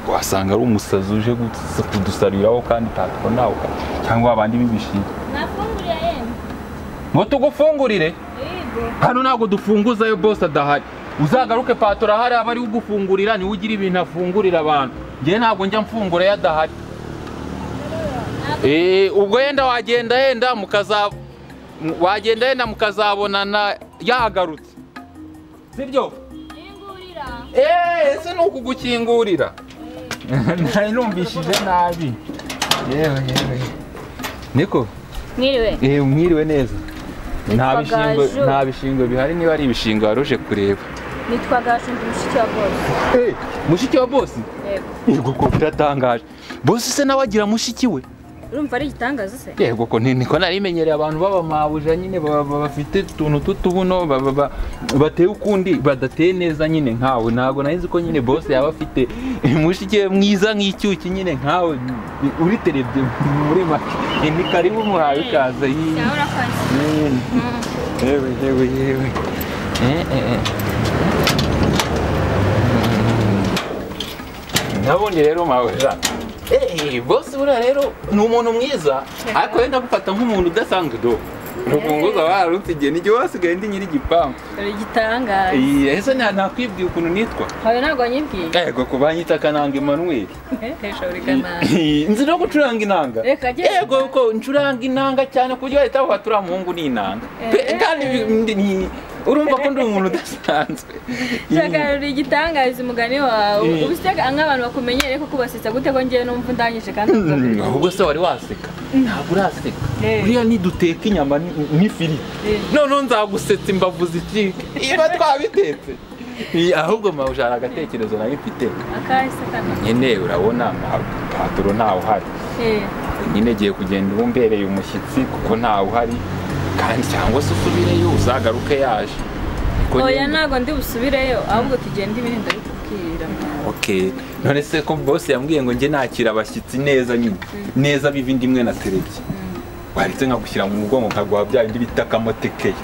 Wasanga ari umusazi uje kudusariraho kandi tatwonaho cyangwa abandi bibishinga. Nafunguriye yemwe. Ngo tugufungurire? Yego. Hano ntabwo dufunguzayo boss adahari. Uzagaruke patora hari abari ugufungurira ni ugira ibintu afungurira abantu. Ngiye ntabwo njya mfungura yadahari. Ubwo yenda wagenda mukazabonana yagarutse. Sibyo? Kingurira. Ese nuko gukingurira. Nari numvishije nabi. Yewe. Niko? Mwiriwe. Mwiriwe neza. Nta bishingwe bihari niba ari ibishingwe waruje kureba. Nitwa Gashundi mushiki wa boss. Mushiki wa boss? Yego. Yego ko biratangaje. Boss se nawe agira mushiki we? Urumva ari igitangaza se? Yego ko niko narimenyereye abantu baba mabuja nyine bafite tuntu tutubuno bateye ukundi badateye neza nyine nkawe ntago nahize ko nyine boss yaba afite mushiki mwiza nk'icyuki nyine nkawe uri terebye muri make ni karibu muhaye kaza yi Cyahora kwasi. yewe nabonye rero mabuja boss buriya rero ni umuntu mwiza ariko wenda gufata nk'umuntu udasanzwe do urufunguzo wararutse igihe n'igihe wasigaye ndi nyiri igipangu Uri gitangaza. ese nakwibwiye ukuntu nitwa Hawe ntabwo wanyibwiye. yego ko banyita Kananga Emmanuel Hejuru Kananga. nzi no gucuranga inanga Reka genda. yego ko ncuranga inanga cyane ku buryo bahita bavuga turiya muhungu ni inanga kandi urumva ko ndi umuntu udasanzwe Shaka uri gitangaza umugani wawe. Ubisega nk'abantu bakumenyereye ko kubasetsa gute ko ngiye numva ndangije kandi. ahubwo se wari waseka ntabwo uraseka buriya niduteka inyama n'ifiriti noneho nzagusetsa imbavu zicike iba twabitetse ahubwo mawuje hari agatekerezo nayo mfite Akahise kana. nyine urabona patoro ntawe uhari nyine giye kugenda ubumbereye umushyitsi kuko ntawe uhari kandi cyangwa se usubireyo uzagaruke yaje Oya ntabwo ndi busubireyo ahubwo tugenda ibindi ndabikubwira. Okay none se ko boss yambwiye ngo nge nakira abashyitsi neza nyine neza biva indi imwe na televiziyo waritse nkagushyira mu mugongo nkaguha bya bindi bita kamotekeye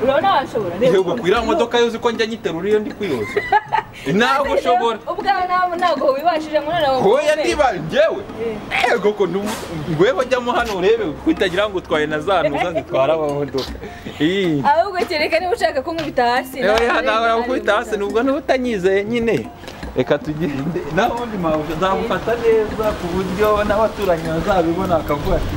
urabona washobora yego kwira modoka yoze ko njya nyiterura iyo ndi kuyoza ntabwo ushobora ubwawe ntabwo wibashije munana wawe hoya ndiba njyewe yego ko ngwebo jyamo hano urebe kwitagira ngo utwaye na zantu zitwara amamodoka ahubwo kereka niba ushaka ko nkubita hasi nawe ukubita hasi nubwo n'utanyizeye nyine reka tugende nabundi mawuje nzamufata neza ku buryo n'abaturanyi bazabibona bakavuga ati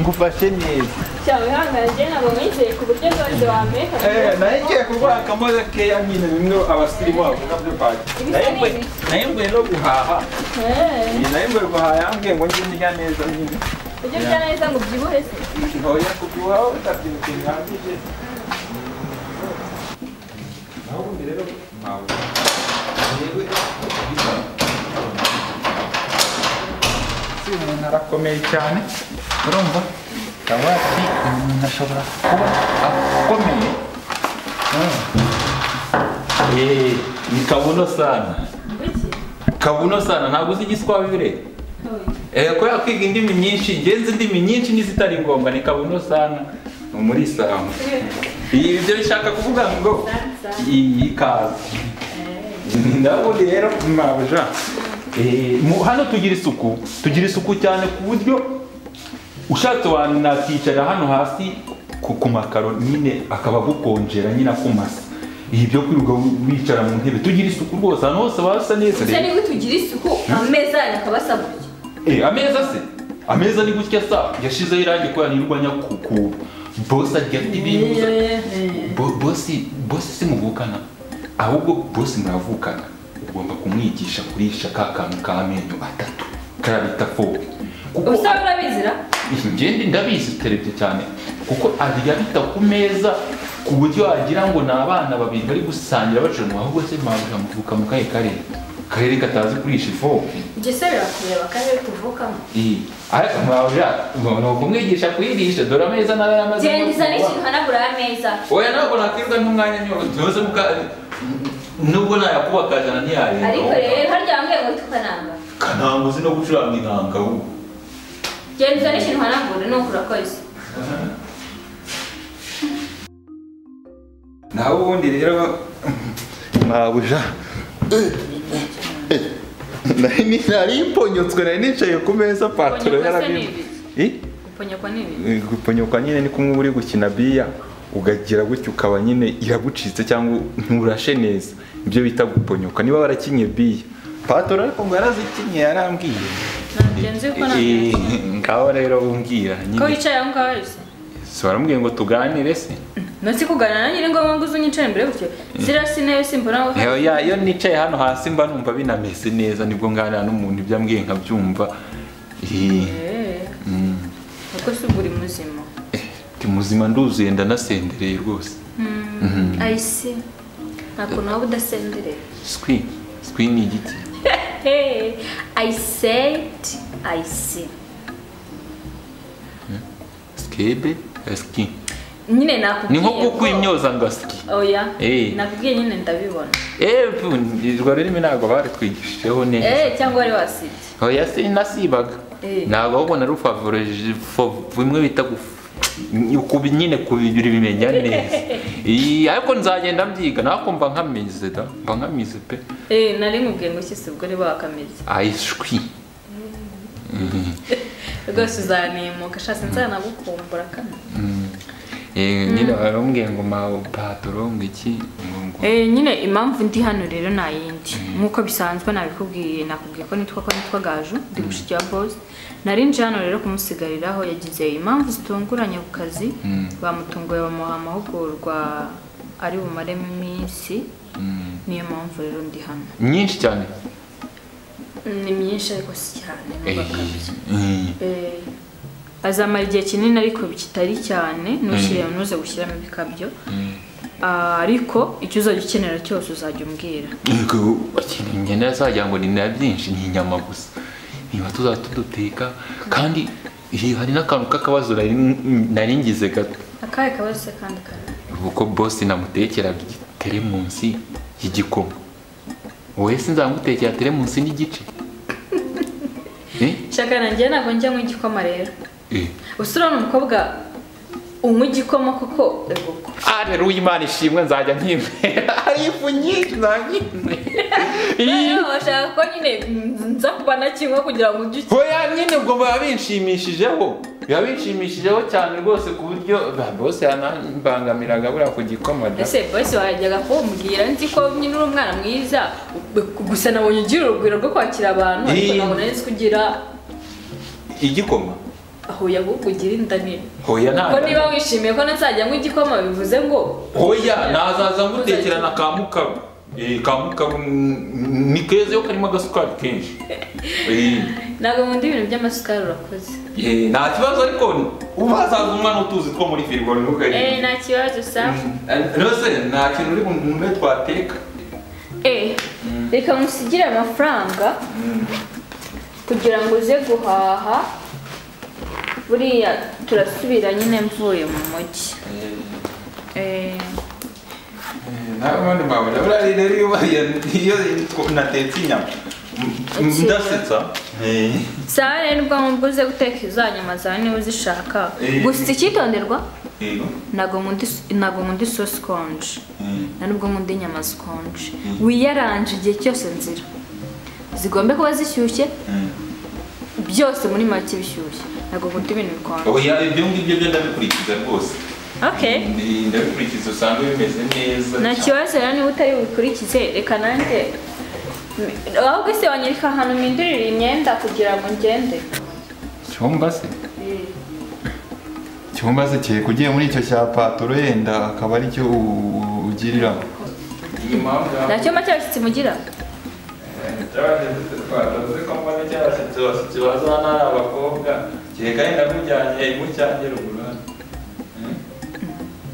ngufashe neza cyawe hangana njye ntabwo mwizeye ku buryo zose wameka nayo ngiye kuguha akamoza keya nyine bimwe abasirimu bavuga byo paki nayo mvuye no guhaha nayo mvuye guhaha yambwiye ngo njye ndya neza nyine ujye urya neza ngo ubyibuhe se ntoya kubyibuha utabyibuka bihagije naho ubundi rero mpabwo si umuntu arakomeye cyane urumva akaba ati umuntu ashobora kuba akomeye ni kabuno sana kabuno sana ntabwo uzi igiswahili ko yakwiga indimi nyinshi ngenzi indimi nyinshi n'izitari ngombwa ni kabuno sana muri Islam ibyo bishaka kuvuga ngo ikaze ndabundi rero mabuja hano tugira isuku cyane ku buryo ushatse abantu nakicara hano hasi ku makaro nyine akaba gukonjera nyine akumasa ibyo kwiruka wicara mu ntebe tugira isuku rwose hano hose basa neza rero niba tugira isuku ameza yakaba asa gutya ameza se ameza ni gutya sa yashizeho irangi ko yanirwanya ku boss arya ibintu boss simuvukana ahubwo boss muravukana ugomba kumwigisha kurisha ka kantu k'amenyo atatu karabita fobe usaba urabizira ngende ndabizi terebye cyane kuko arya bita ku meza ku buryo wagira ngo ni abana babiri bari gusangira bacanwa ahubwo se mabuja muvuka mu kahe karere katazi kurisha ifobe ibyo se birakureba akarere tuvukamo ariko mabuja ni ukumwigisha kuyirisha dore ameza nayo yamaze gendiza n'ikintu hanagura ameza oya ntabwo nakwirirwa n'umwanya nyose nubwo nayakubakajana ntiyareba ariko rero harya wambwiye ngo tukananga kananga uzi no gucuranga inanga ahubwo gendiza n'ikintu hanagura nuko urakoze nawe ubundi rero mabuja nari mponyotwe nari nicaye ku meza paturo guponyokwa nyine ni kumwe uri gukina biya ugagira gutyo ukaba nyine iragucitse cyangwa nturashe neza ibyo bita guponyoka niba warakinye biya paturo ariko ngo yarazikinye yarambwiye ngaho rero umbwira ko wicaye aho ngaho se warambwiye ngo tuganire se nasi kuganira nyine ngo ngo uzunyicaye imbere gutyo zirasi nayo simbona yo nicaye hano hasi mba numva binameze neza nibwo nganira n'umuntu ibyo ambwiye nkabyumva uko se uri muzima ndi muzima nduzuye ndanasendereye rwose I see ntabwo nawe udasendereye swi ni igiti I said I see skebe ski nyine nakubwiye ni nko kukwimyoza ngo ski oya nakubwiye nyine ndabibona irwo rurimi ntabwo baritwigishijeho neza cyangwa wari wasibye oya sinasibaga ntabwo ahubwo nari ufavoreje bimwe bita nyine kubibiri bimenya neza ariko nzagenda mbyiga nako mba nkamize mba nkamize pe nari nkubwiye ngo kisi ubwo ari bakamize ayishwi rwose uzanimuka shatse nzanagukumbura kana nyine barambwiye ngo paturo ngo iki nyine impamvu ndi hano rero nta yindi nk'uko bisanzwe nakubwiye ko nitwa Gaju ndi mushiki wa boss narinje hano rero kumusigariraho yagize impamvu zitunguranye ku kazi bamutunguye bamuha amahugurwa ari bumaremo iminsi niyo mpamvu rero ndi hano nyinshi cyane ni myinshi ariko si cyane azamara igihe kinini ariko kitari cyane ntuze gushyiramo ibikabyo ariko icyo uzajya ukenera cyose uzajya umbwira ngenda azajya ngo ni na byinshi ni inyama gusa niba tuzajya tuduteka kandi hari n'akantu k'akabazo nari ngize gato akahe kabazo se kandi kare kuko boss namutekeraga teremunsi y'igikoma wowe sinzamutekera teremunsi n'igice shaka nanjye ntabwo njya mu igikoma rero usura n'umukobwa unywa igikoma koko rero Imana ishimwe nzajya nkinywera hari ifu nyinshi nzankinywera bashaka ko nyine nza kuba nakinywa kugira ngo ujye oya nyine ubwo biba binshimishijeho cyane rwose ku buryo bose yanambangamiraga buriya ku gikoma ese bose wajyaga kumbwira nzi ko nyine uri umwana mwiza gusa nabonye ugira urugwiro rwo kwakira abantu ariko nabona nzi kugira igikoma aho yagukugira inda nini hoya nta ko niba wishimiye ko nazajya mu igikoma bivuze ngo hoya nazaza ngutekerana kamukabu kamukabu ni keza yo karimo agasukari kenshi ntabwo nkunda ibintu by'amasukari urakoze nta kibazo ariko ubazaza umwana utuzi two muri firigo nta kibazo sawa rwose nta kintu uri bumve twateka reka musigire amafaranga kugira ngo uze guhaha buriya turasubira nyine mvuye mu mujyi ntabwo mbabona buriya rero iyo natetse inyama ndasetsa sawa rero ubwo mbuze guteka iza nyama zawe niba uzishaka gusa icyitonderwa ntabwo nkunda isosi ikonje nta nubwo nkunda inyama zikonje wiyaranje igihe cyose nzira zigomba kuba zishyushye byose muri make bishyushye ntabwo nkunda ibintu bikonje ibyo ngibyo byo ndabikurikiza rwose ndabikurikiza usanga bimeze neza nta kibazo rero niba utari bubikurikize reka nanjye ahubwo se wanyereka ahantu mpindurira imyenda kugira ngo ngende cyumba se kiye kugiye muri icyo cya patoro yenda akaba ari cyo ugiriramo nta cyumba cy'abashyitsi mugira bazana abakobwa kereka yenda mujyanye mu cyanjye ruguru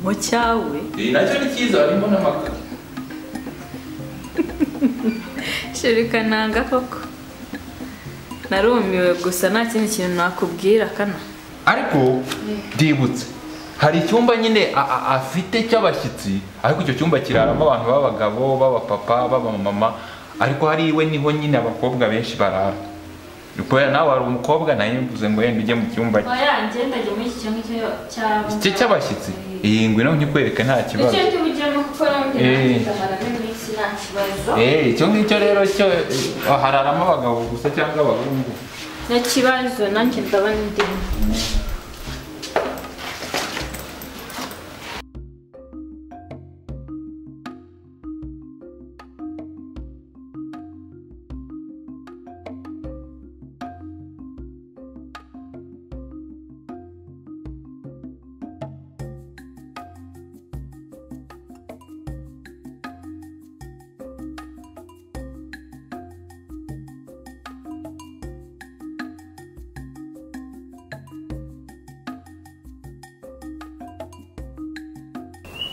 mu cyawe nacyo ni cyiza harimo n'amakaro shirika nanga koko narumiwe gusa nta kindi kintu nakubwira kana ariko ndibutse hari icyumba nyine afite cy'abashyitsi ariko icyo cyumba kiraramo abantu b'abagabo b'abapapa b'abamama ariko hari iwe niho nyine abakobwa benshi barara nawe wari umukobwa nawe mvuze ngo yenda ujye mu cyumba cye cy'abashyitsi iyi ngwino nkikwereke nta kibazo icyo ngicyo rero cyo hararamo abagabo gusa cyangwa abahungu nta kibazo nanjye ndaba ndimo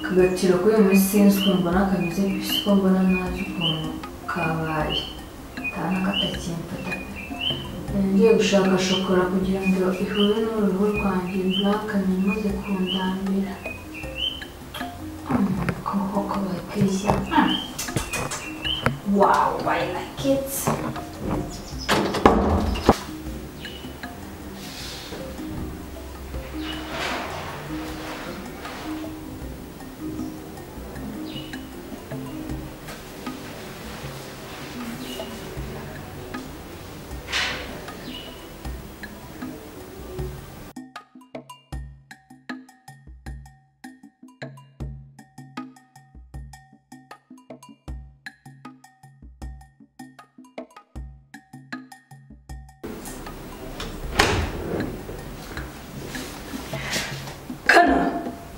kagaciro kuri uyu munsi sinzi ukuntu mbona kanyuze ku isi ko mbona nazi ukuntu kabaye kandi katakimfata ngiye gushaka shokora kugira ngo ihure n'uruhu rwanjye nzakanye maze kundambira koko bakishya wow I like it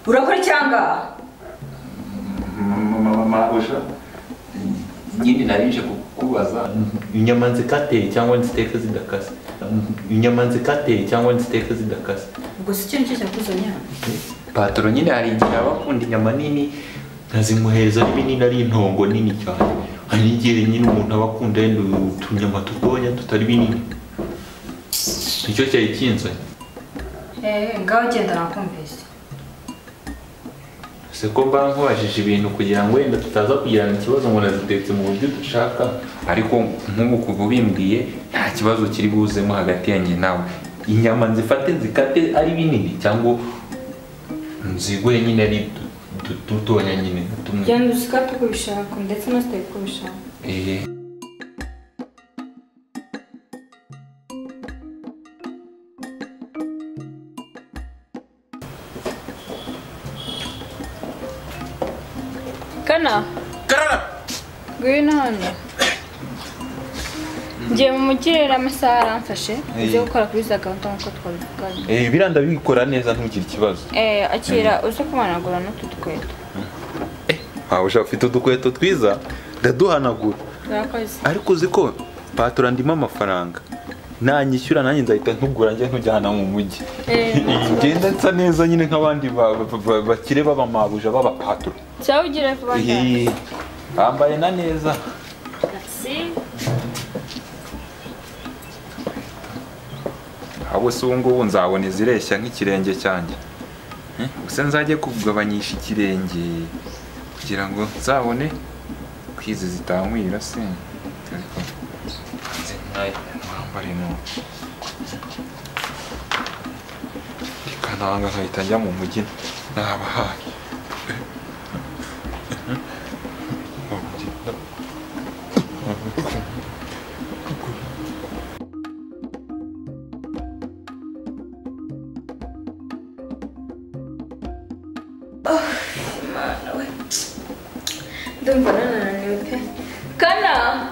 urakora cyangwa mama usha nyine narije kukubaza inyama nzikateye cyangwa nziteka zidakase inyama nzikateye cyangwa nziteka zidakase ubwo si cyo nicyo cyakuzanya patoro nyine hari igihe abakunda inyama nini nkazimuhereza ari binini ari intongo nini cyane hari igihe nyine umuntu aba akunda yenda utunyama dutoya tutari binini nicyo cyari kinzanye ngaho genda nakumvise ko mba nkubajije ibintu kugira ngo wenda tutaza kugirana ikibazo ngo nazitetse mu buryo dushaka ariko nk'ubu kuva ubimbwiye nta kibazo kiri buzemo hagati yanjye nawe inyama nzifate nzikate ari binini cyangwa nzigure nyine ari dutonya nyine genda uzikate uko ubishaka ndetse unaziteke uko ubishaka Kana? Karara! Ngwino hano. ngiye mu mujyi rero amasaha aramfashe uze gukora kuri za gahunda nk'uko twabivuganye biranda bikora neza ntugire ikibazo akira uze kumanagura n'utu dukweto ushaka ufite udukweto twiza ndaduhanagura ariko uzi ko patura ndimo amafaranga nanyishyura nanjye nzahita ntugura njye ntujyana mu mujyi ngenda nsa neza nyine nk'abandi bakire b'abamabuja b'abapatura cyangwa ugire vuba cyane bambaye na neza abo se ubu ngubu nzabona izireshya nk'ikirenge cyanjye gusa nzajye kugabanyisha ikirenge kugira ngo nzabone kwizi zitankwira se ariko nze mwambare no ikananga nkahita njya mu mujyi nabahaye ndumva nananiwe pe kananga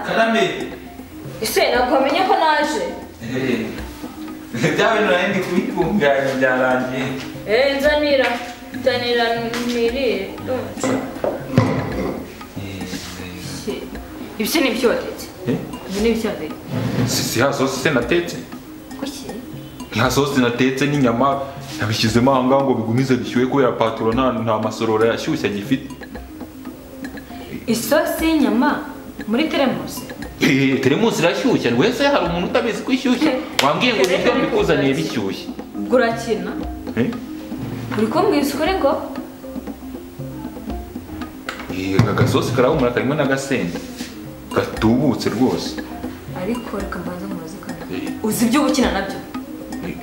Karame ese ntabwo wamenye ko naje byawe nari kubitunganya byarangiye nzanira nirire ibyo ni ibyo watetse ibi ni ibyo watetse si ha sosi se natetse kuki nta sosi natetse n'inyama nabishyizemo aha ngaha ngo bigumize bishyuhe kubera paturo nta masorora yashyushye agifite isosi y'inyama muri teremusi teremusi irashyushye wese hari umuntu utabizi ko ishyushye wambwiye ngo ibiryo mbikuzaniye bishyushye ubwo urakina uri kumbwira ukuri ngo agasosi karahumura karimo n'agasenda gatubutse rwose ariko reka mbanza mubaze uzi ibyo uba ukina nabyo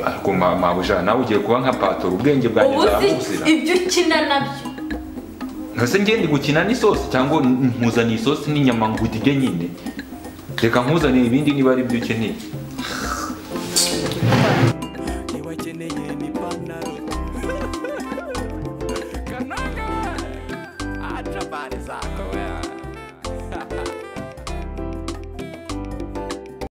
ariko mabuja nawe ugiye kuba nka patoro ubwenge bwanjye zarabuzira ibyo ukina nabyo ntase ngende gukina n'isosi cyangwa nkuzaniye isosi n'inyama ngo udige nyine reka nkuzaniye ibindi niba ari byo ukeneye